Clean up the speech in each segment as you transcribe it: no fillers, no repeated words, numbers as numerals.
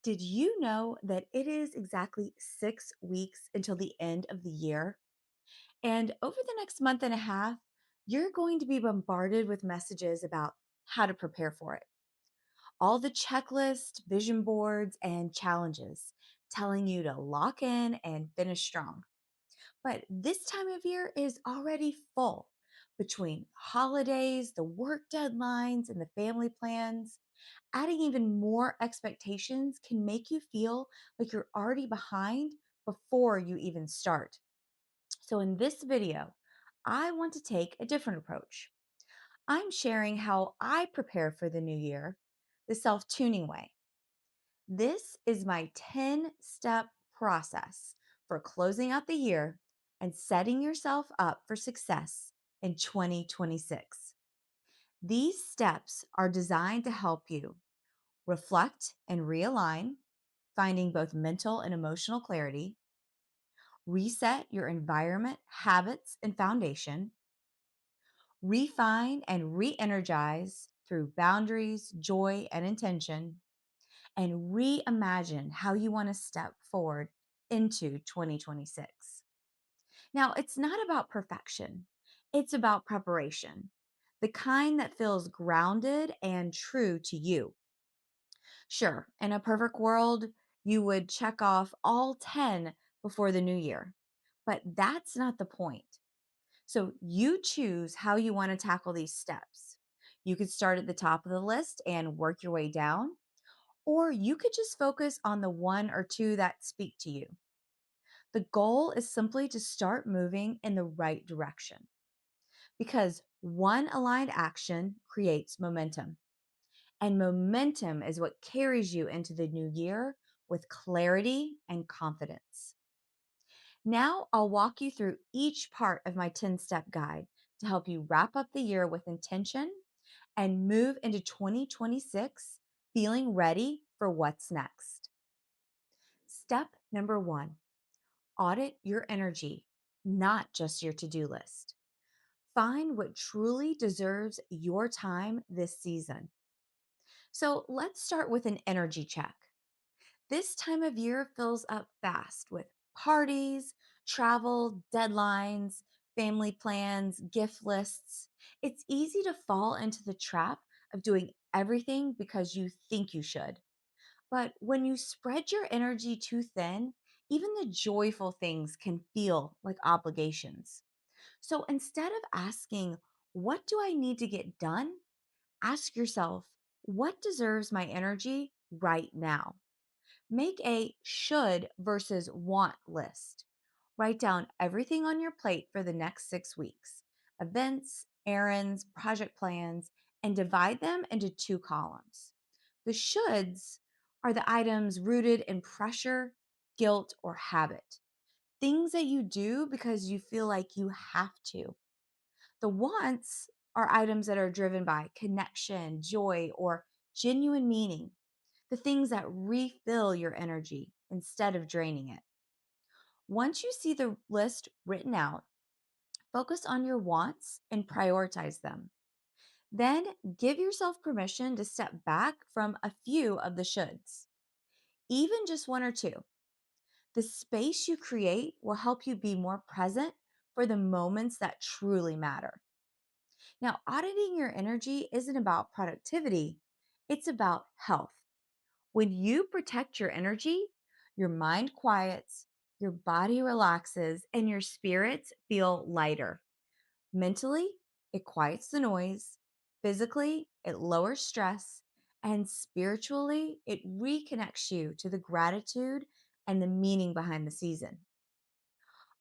Did you know that it is exactly 6 weeks until the end of the year? And over the next month and a half, you're going to be bombarded with messages about how to prepare for it. All the checklists, vision boards, and challenges telling you to lock in and finish strong. But this time of year is already full between holidays, the work deadlines, and the family plans. Adding even more expectations can make you feel like you're already behind before you even start. So, in this video, I want to take a different approach. I'm sharing how I prepare for the new year the self tuning way. This is my 10-step process for closing out the year and setting yourself up for success in 2026. These steps are designed to help you reflect and realign, finding both mental and emotional clarity, reset your environment, habits, and foundation, refine and re energize through boundaries, joy, and intention, and reimagine how you want to step forward into 2026. Now, it's not about perfection, it's about preparation, the kind that feels grounded and true to you. Sure, in a perfect world, you would check off all 10 before the new year, but that's not the point. So you choose how you want to tackle these steps. You could start at the top of the list and work your way down, or you could just focus on the one or two that speak to you. The goal is simply to start moving in the right direction because one aligned action creates momentum. And momentum is what carries you into the new year with clarity and confidence. Now, I'll walk you through each part of my 10-step guide to help you wrap up the year with intention and move into 2026 feeling ready for what's next. Step number one, audit your energy, not just your to do list. Find what truly deserves your time this season. So let's start with an energy check. This time of year fills up fast with parties, travel, deadlines, family plans, gift lists. It's easy to fall into the trap of doing everything because you think you should. But when you spread your energy too thin, even the joyful things can feel like obligations. So instead of asking, what do I need to get done? Ask yourself, what deserves my energy right now? Make a should versus want list. Write down everything on your plate for the next 6 weeks events, errands, project plans, and divide them into two columns. The shoulds are the items rooted in pressure, guilt, or habit, things that you do because you feel like you have to. The wants are items that are driven by connection, joy, or genuine meaning, the things that refill your energy instead of draining it. Once you see the list written out, focus on your wants and prioritize them. Then give yourself permission to step back from a few of the shoulds, even just one or two. The space you create will help you be more present for the moments that truly matter. Now, auditing your energy isn't about productivity, it's about health. When you protect your energy, your mind quiets, your body relaxes, and your spirits feel lighter. Mentally, it quiets the noise. Physically, it lowers stress. And spiritually, it reconnects you to the gratitude and the meaning behind the season.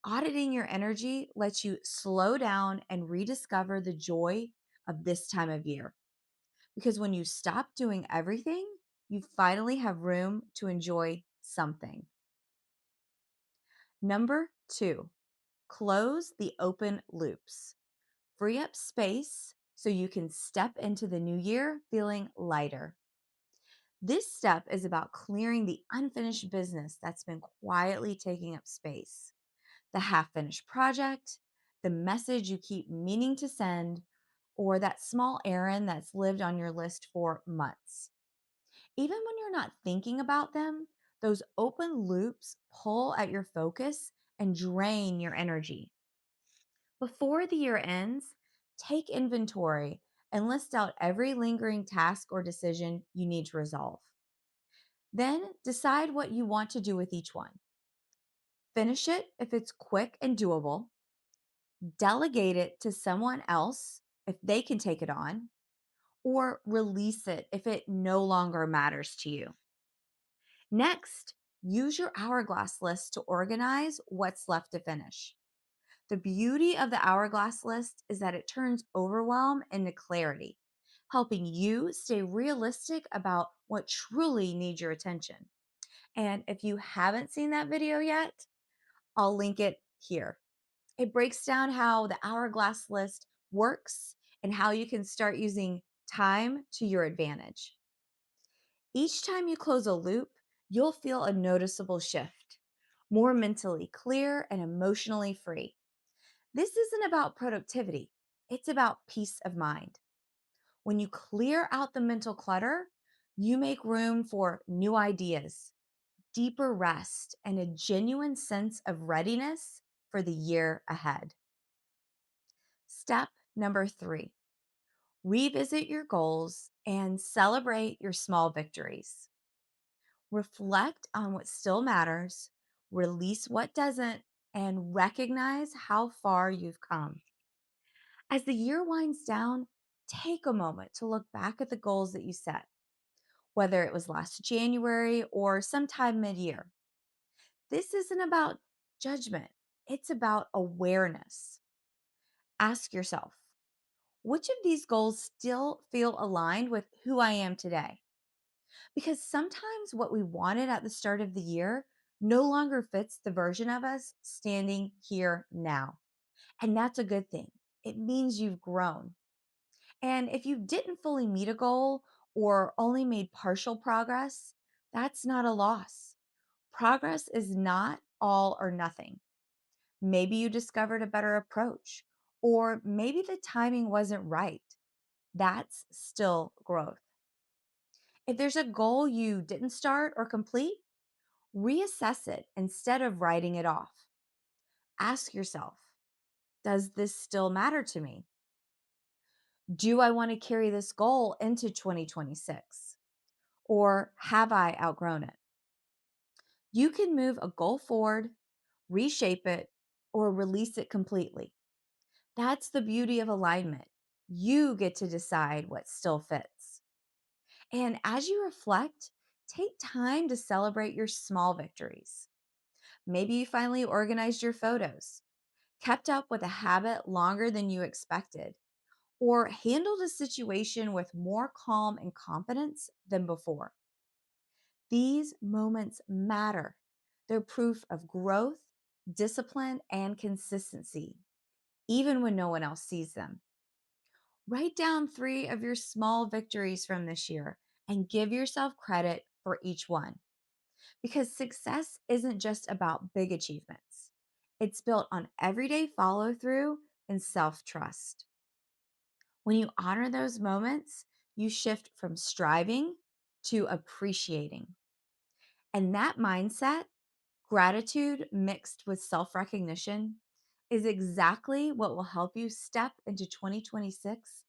Auditing your energy lets you slow down and rediscover the joy of this time of year. Because when you stop doing everything, you finally have room to enjoy something. Number two, close the open loops. Free up space so you can step into the new year feeling lighter. This step is about clearing the unfinished business that's been quietly taking up space. The half finished project, the message you keep meaning to send, or that small errand that's lived on your list for months. Even when you're not thinking about them, those open loops pull at your focus and drain your energy. Before the year ends, take inventory and list out every lingering task or decision you need to resolve. Then decide what you want to do with each one. Finish it if it's quick and doable, delegate it to someone else if they can take it on, or release it if it no longer matters to you. Next, use your hourglass list to organize what's left to finish. The beauty of the hourglass list is that it turns overwhelm into clarity, helping you stay realistic about what truly needs your attention. And if you haven't seen that video yet, I'll link it here. It breaks down how the hourglass list works and how you can start using time to your advantage. Each time you close a loop, you'll feel a noticeable shift, more mentally clear and emotionally free. This isn't about productivity, it's about peace of mind. When you clear out the mental clutter, you make room for new ideas, deeper rest, and a genuine sense of readiness for the year ahead. Step number 3, revisit your goals and celebrate your small victories. Reflect on what still matters, release what doesn't, and recognize how far you've come. As the year winds down, take a moment to look back at the goals that you set, whether it was last January or sometime mid year. This isn't about judgment, it's about awareness. Ask yourself, which of these goals still feel aligned with who I am today? Because sometimes what we wanted at the start of the year no longer fits the version of us standing here now. And that's a good thing. It means you've grown. And if you didn't fully meet a goal or only made partial progress, that's not a loss. Progress is not all or nothing. Maybe you discovered a better approach, or maybe the timing wasn't right. That's still growth. If there's a goal you didn't start or complete, reassess it instead of writing it off. Ask yourself, does this still matter to me? Do I want to carry this goal into 2026? Or have I outgrown it? You can move a goal forward, reshape it, or release it completely. That's the beauty of alignment. You get to decide what still fits. And as you reflect, take time to celebrate your small victories. Maybe you finally organized your photos, kept up with a habit longer than you expected, or handled a situation with more calm and confidence than before. These moments matter. They're proof of growth, discipline, and consistency, even when no one else sees them. Write down 3 of your small victories from this year and give yourself credit for each one. Because success isn't just about big achievements, it's built on everyday follow through and self trust. When you honor those moments, you shift from striving to appreciating. And that mindset, gratitude mixed with self recognition, is exactly what will help you step into 2026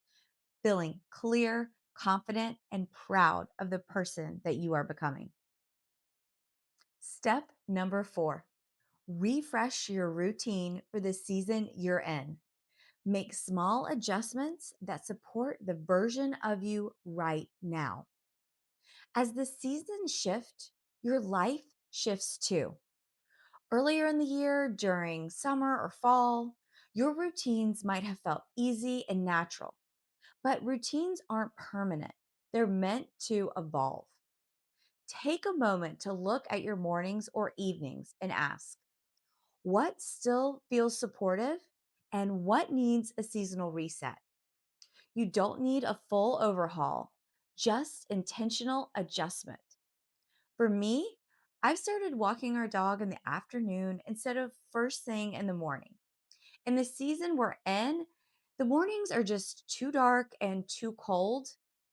feeling clear, confident, and proud of the person that you are becoming. Step number 4, refresh your routine for the season you're in. Make small adjustments that support the version of you right now. As the seasons shift, your life shifts too. Earlier in the year, during summer or fall, your routines might have felt easy and natural, but routines aren't permanent. They're meant to evolve. Take a moment to look at your mornings or evenings and ask, what still feels supportive and what needs a seasonal reset? You don't need a full overhaul, just intentional adjustment. For me, I've started walking our dog in the afternoon instead of first thing in the morning. In the season we're in, the mornings are just too dark and too cold.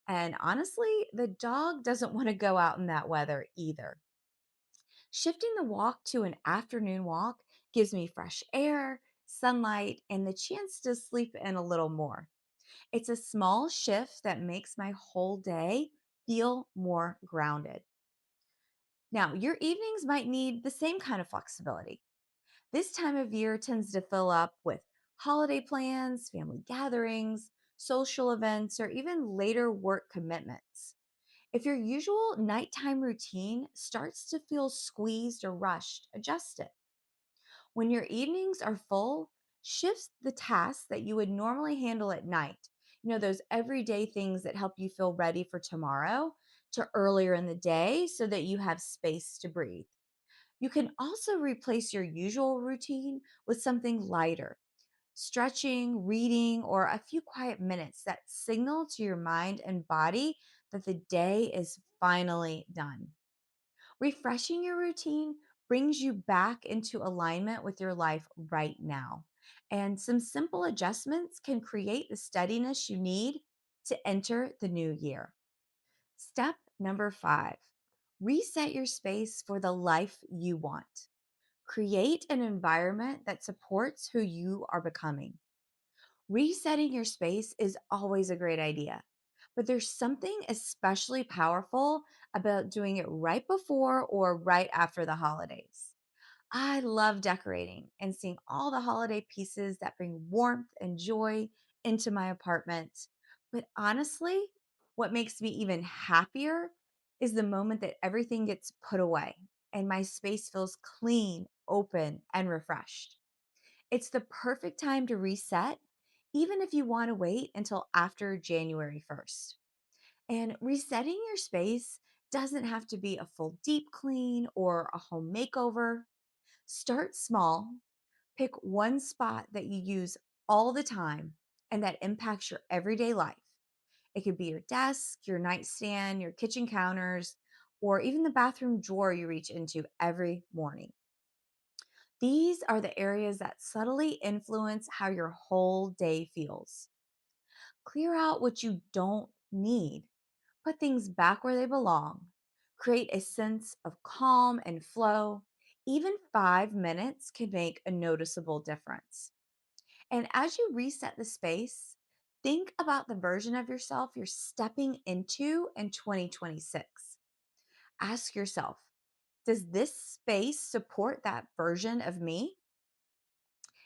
And honestly, the dog doesn't want to go out in that weather either. Shifting the walk to an afternoon walk gives me fresh air, sunlight, and the chance to sleep in a little more. It's a small shift that makes my whole day feel more grounded. Now, your evenings might need the same kind of flexibility. This time of year tends to fill up with holiday plans, family gatherings, social events, or even later work commitments. If your usual nighttime routine starts to feel squeezed or rushed, adjust it. When your evenings are full, shift the tasks that you would normally handle at night. Those everyday things that help you feel ready for tomorrow to earlier in the day so that you have space to breathe. You can also replace your usual routine with something lighter, stretching, reading, or a few quiet minutes that signal to your mind and body that the day is finally done. Refreshing your routine brings you back into alignment with your life right now. And some simple adjustments can create the steadiness you need to enter the new year. Step number 5, reset your space for the life you want. Create an environment that supports who you are becoming. Resetting your space is always a great idea, but there's something especially powerful about doing it right before or right after the holidays. I love decorating and seeing all the holiday pieces that bring warmth and joy into my apartment. But honestly, what makes me even happier is the moment that everything gets put away and my space feels clean, open, and refreshed. It's the perfect time to reset, even if you want to wait until after January 1st. And resetting your space doesn't have to be a full deep clean or a home makeover. Start small, pick one spot that you use all the time and that impacts your everyday life. It could be your desk, your nightstand, your kitchen counters, or even the bathroom drawer you reach into every morning. These are the areas that subtly influence how your whole day feels. Clear out what you don't need, put things back where they belong, create a sense of calm and flow. Even 5 minutes can make a noticeable difference. And as you reset the space, think about the version of yourself you're stepping into in 2026. Ask yourself, does this space support that version of me?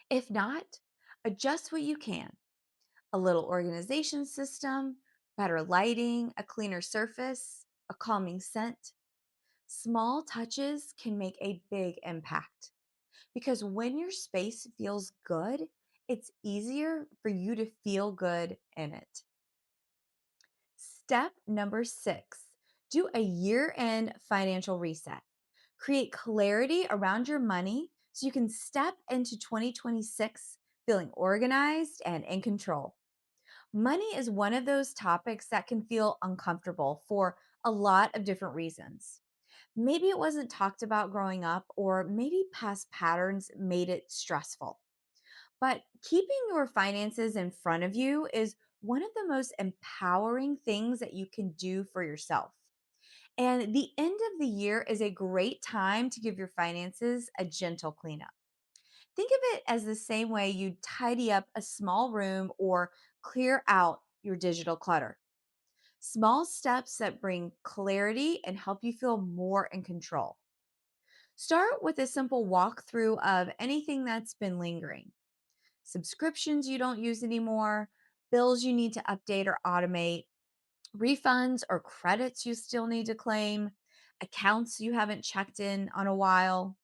If not, adjust what you can. A little organization system, better lighting, a cleaner surface, a calming scent. Small touches can make a big impact because when your space feels good, it's easier for you to feel good in it. Step number 6, do a year end financial reset. Create clarity around your money so you can step into 2026 feeling organized and in control. Money is one of those topics that can feel uncomfortable for a lot of different reasons. Maybe it wasn't talked about growing up, or maybe past patterns made it stressful. But keeping your finances in front of you is one of the most empowering things that you can do for yourself. And the end of the year is a great time to give your finances a gentle cleanup. Think of it as the same way you tidy up a small room or clear out your digital clutter. Small steps that bring clarity and help you feel more in control. Start with a simple walkthrough of anything that's been lingering: subscriptions you don't use anymore, bills you need to update or automate, refunds or credits you still need to claim, accounts you haven't checked in on a while.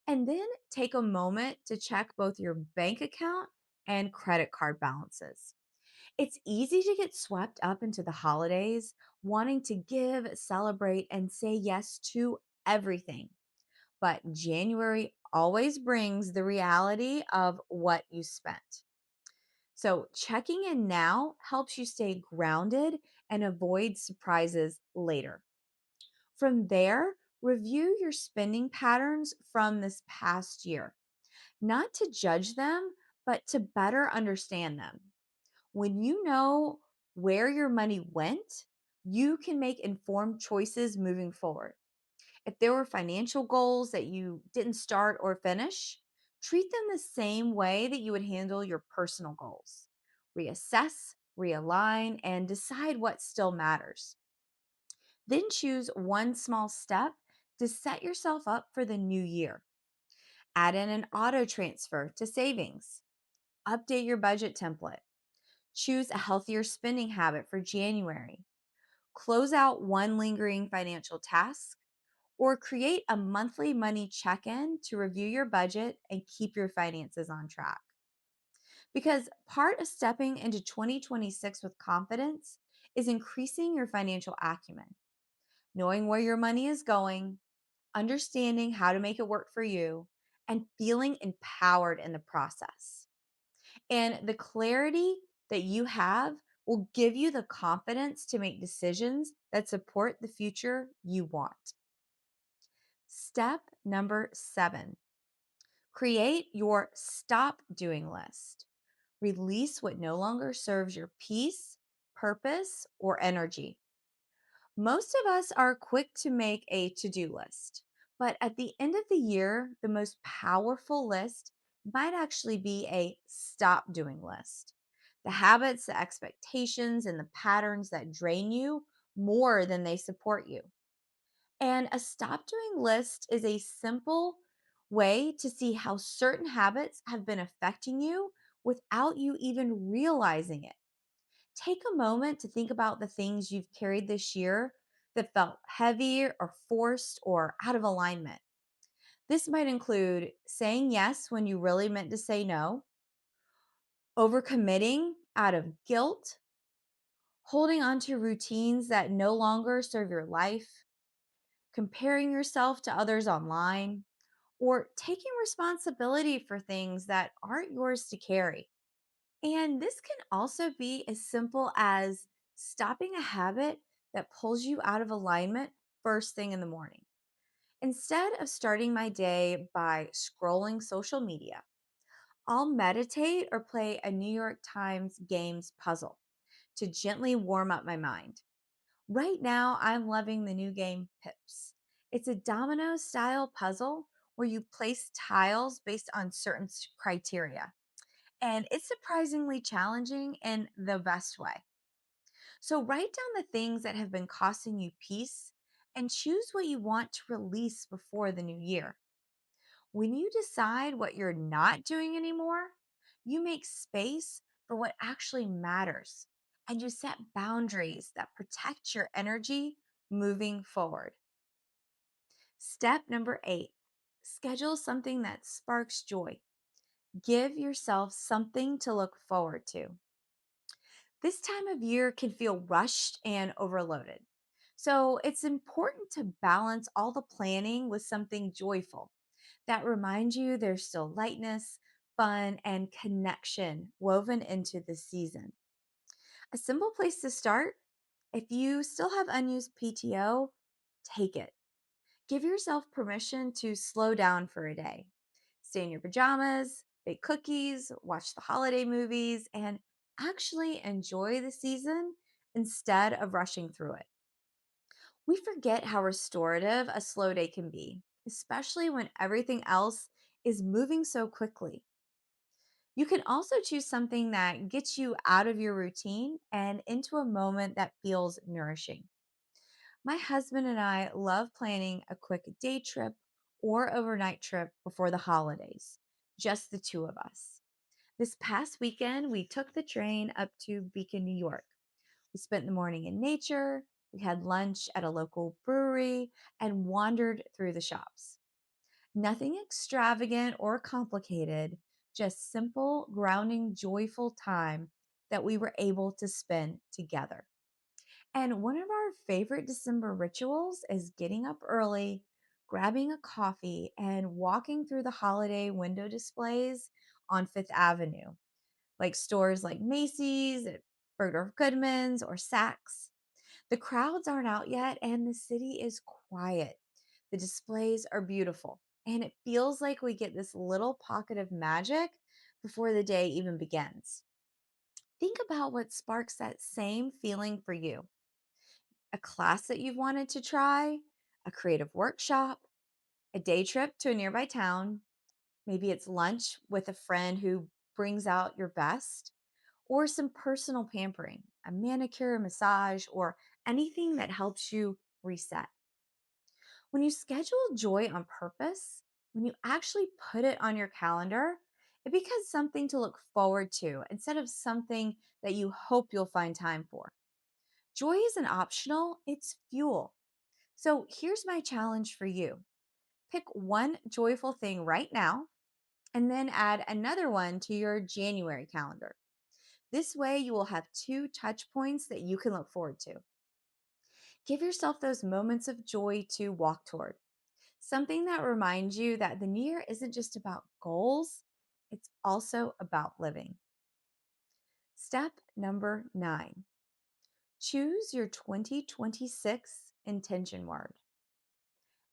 And then take a moment to check both your bank account and credit card balances. It's easy to get swept up into the holidays, wanting to give, celebrate, and say yes to everything. But January always brings the reality of what you spent. So, checking in now helps you stay grounded and avoid surprises later. From there, review your spending patterns from this past year, not to judge them, but to better understand them. When you know where your money went, You can make informed choices moving forward. If there were financial goals that you didn't start or finish, treat them the same way that you would handle your personal goals. Reassess, realign, and decide what still matters. Then choose one small step to set yourself up for the new year. Add in an auto transfer to savings. Update your budget template. Choose a healthier spending habit for January. Close out one lingering financial task, or create a monthly money check in to review your budget and keep your finances on track. Because part of stepping into 2026 with confidence is increasing your financial acumen, knowing where your money is going, understanding how to make it work for you, and feeling empowered in the process. And the clarity that you have will give you the confidence to make decisions that support the future you want. Step number 7, create your stop doing list. Release what no longer serves your peace, purpose, or energy. Most of us are quick to make a to do list, but at the end of the year, the most powerful list might actually be a stop doing list. The habits, the expectations, and the patterns that drain you more than they support you. And a stop doing list is a simple way to see how certain habits have been affecting you without you even realizing it. Take a moment to think about the things you've carried this year that felt heavy or forced or out of alignment. This might include saying yes when you really meant to say no, overcommitting out of guilt, holding on to routines that no longer serve your life, comparing yourself to others online, or taking responsibility for things that aren't yours to carry. And this can also be as simple as stopping a habit that pulls you out of alignment first thing in the morning. Instead of starting my day by scrolling social media, I'll meditate or play a New York Times Games puzzle to gently warm up my mind. Right now, I'm loving the new game Pips. It's a domino style puzzle where you place tiles based on certain criteria. And it's surprisingly challenging in the best way. So write down the things that have been costing you peace and choose what you want to release before the new year. When you decide what you're not doing anymore, you make space for what actually matters and you set boundaries that protect your energy moving forward. Step number 8, schedule something that sparks joy. Give yourself something to look forward to. This time of year can feel rushed and overloaded. So it's important to balance all the planning with something joyful that reminds you there's still lightness, fun, and connection woven into the season. A simple place to start, if you still have unused PTO, take it. Give yourself permission to slow down for a day. Stay in your pajamas, bake cookies, watch the holiday movies, and actually enjoy the season instead of rushing through it. We forget how restorative a slow day can be, especially when everything else is moving so quickly. You can also choose something that gets you out of your routine and into a moment that feels nourishing. My husband and I love planning a quick day trip or overnight trip before the holidays, just the two of us. This past weekend, we took the train up to Beacon, New York. We spent the morning in nature, we had lunch at a local brewery, and wandered through the shops. Nothing extravagant or complicated, just simple, grounding, joyful time that we were able to spend together. And one of our favorite December rituals is getting up early, grabbing a coffee, and walking through the holiday window displays on Fifth Avenue, like stores like Macy's, Bergdorf Goodman's, or Saks. The crowds aren't out yet, and the city is quiet. The displays are beautiful, and it feels like we get this little pocket of magic before the day even begins. Think about what sparks that same feeling for you. a class that you've wanted to try, a creative workshop, a day trip to a nearby town. Maybe it's lunch with a friend who brings out your best, or some personal pampering, a manicure, massage, or anything that helps you reset. When you schedule joy on purpose, when you actually put it on your calendar, it becomes something to look forward to instead of something that you hope you'll find time for. Joy isn't optional, it's fuel. So here's my challenge for you: pick one joyful thing right now and then add another one to your January calendar. This way, you will have two touch points that you can look forward to. Give yourself those moments of joy to walk toward. Something that reminds you that the new year isn't just about goals, it's also about living. Step number 9: choose your 2026 intention word.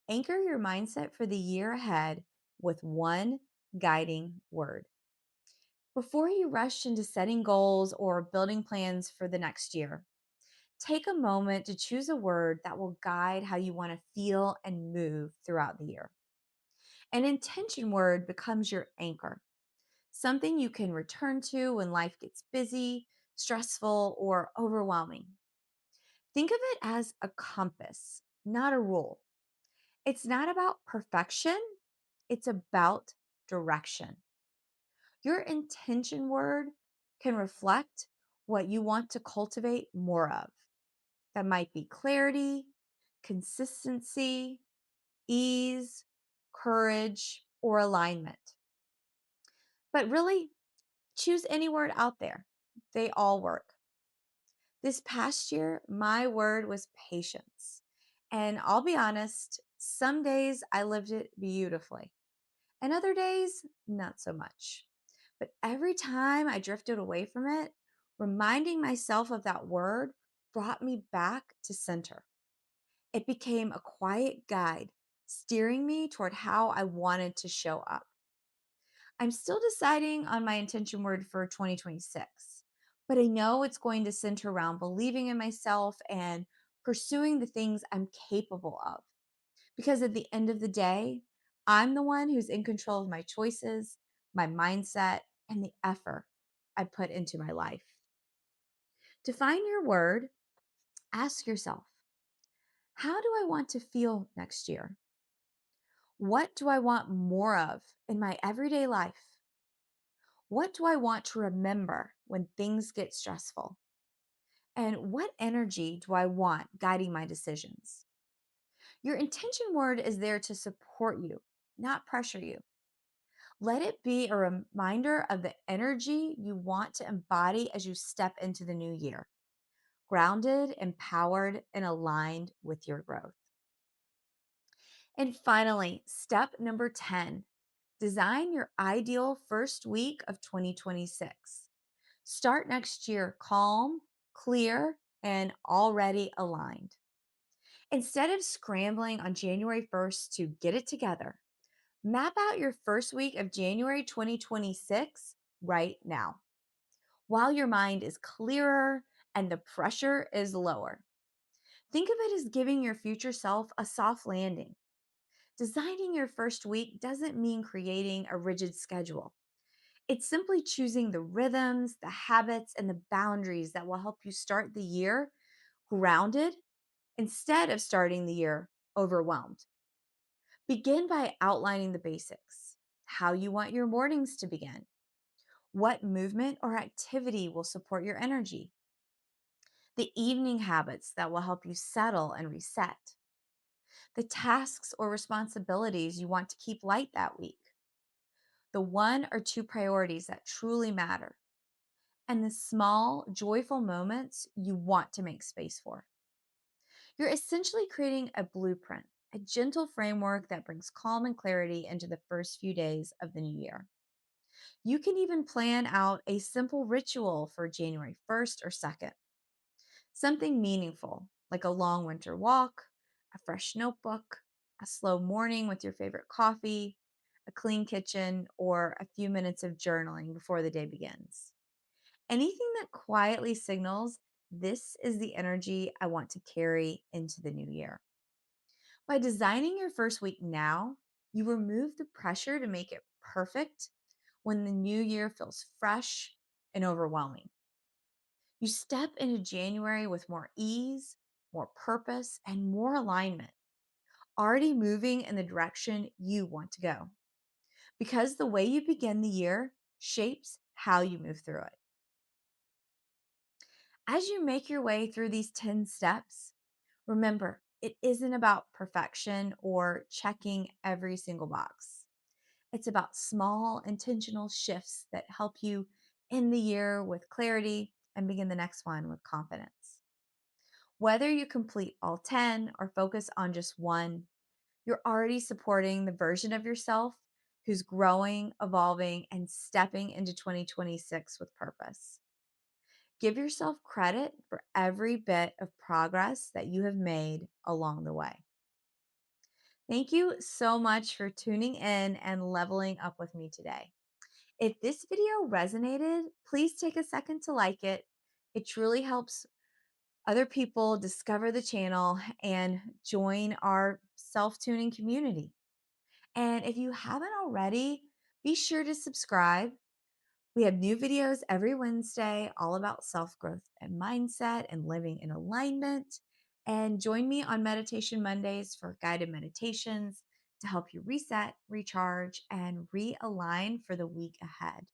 Anchor your mindset for the year ahead with one guiding word. Before you rush into setting goals or building plans for the next year, take a moment to choose a word that will guide how you want to feel and move throughout the year. An intention word becomes your anchor, something you can return to when life gets busy, stressful, or overwhelming. Think of it as a compass, not a rule. It's not about perfection, it's about direction. Your intention word can reflect what you want to cultivate more of. That might be clarity, consistency, ease, courage, or alignment. But really, choose any word out there. They all work. This past year, my word was patience. And I'll be honest, some days I lived it beautifully, and other days, not so much. But every time I drifted away from it, reminding myself of that word brought me back to center. It became a quiet guide, steering me toward how I wanted to show up. I'm still deciding on my intention word for 2026, but I know it's going to center around believing in myself and pursuing the things I'm capable of. Because at the end of the day, I'm the one who's in control of my choices, my mindset, and the effort I put into my life. To find your word, ask yourself, how do I want to feel next year? What do I want more of in my everyday life? What do I want to remember when things get stressful? And what energy do I want guiding my decisions? Your intention word is there to support you, not pressure you. Let it be a reminder of the energy you want to embody as you step into the new year, grounded, empowered, and aligned with your growth. And finally, step number 10: design your ideal first week of 2026. Start next year calm, clear, and already aligned. Instead of scrambling on January 1st to get it together, map out your first week of January 2026 right now, while your mind is clearer and the pressure is lower. Think of it as giving your future self a soft landing. Designing your first week doesn't mean creating a rigid schedule. It's simply choosing the rhythms, the habits, and the boundaries that will help you start the year grounded instead of starting the year overwhelmed. Begin by outlining the basics: how you want your mornings to begin, what movement or activity will support your energy, the evening habits that will help you settle and reset, the tasks or responsibilities you want to keep light that week, the one or two priorities that truly matter, and the small, joyful moments you want to make space for. You're essentially creating a blueprint, a gentle framework that brings calm and clarity into the first few days of the new year. You can even plan out a simple ritual for January 1st or 2nd, something meaningful like a long winter walk, a fresh notebook, a slow morning with your favorite coffee, a clean kitchen, or a few minutes of journaling before the day begins. Anything that quietly signals This is the energy I want to carry into the new year. By designing your first week now, you remove the pressure to make it perfect when the new year feels fresh and overwhelming. You step into January with more ease, more purpose, and more alignment, already moving in the direction you want to go. Because the way you begin the year shapes how you move through it. As you make your way through these 10 steps, remember it isn't about perfection or checking every single box. It's about small, intentional shifts that help you end the year with clarity and begin the next one with confidence. Whether you complete all 10 or focus on just one, you're already supporting the version of yourself who's growing, evolving, and stepping into 2026 with purpose. Give yourself credit for every bit of progress that you have made along the way. Thank you so much for tuning in and leveling up with me today. If this video resonated, please take a second to like it. It truly helps other people discover the channel and join our self tuning community. And if you haven't already, be sure to subscribe. We have new videos every Wednesday all about self growth and mindset and living in alignment. And join me on Meditation Mondays for guided meditations to help you reset, recharge, and realign for the week ahead.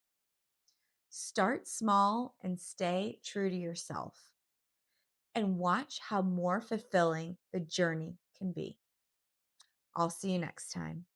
Start small and stay true to yourself, and watch how more fulfilling the journey can be. I'll see you next time.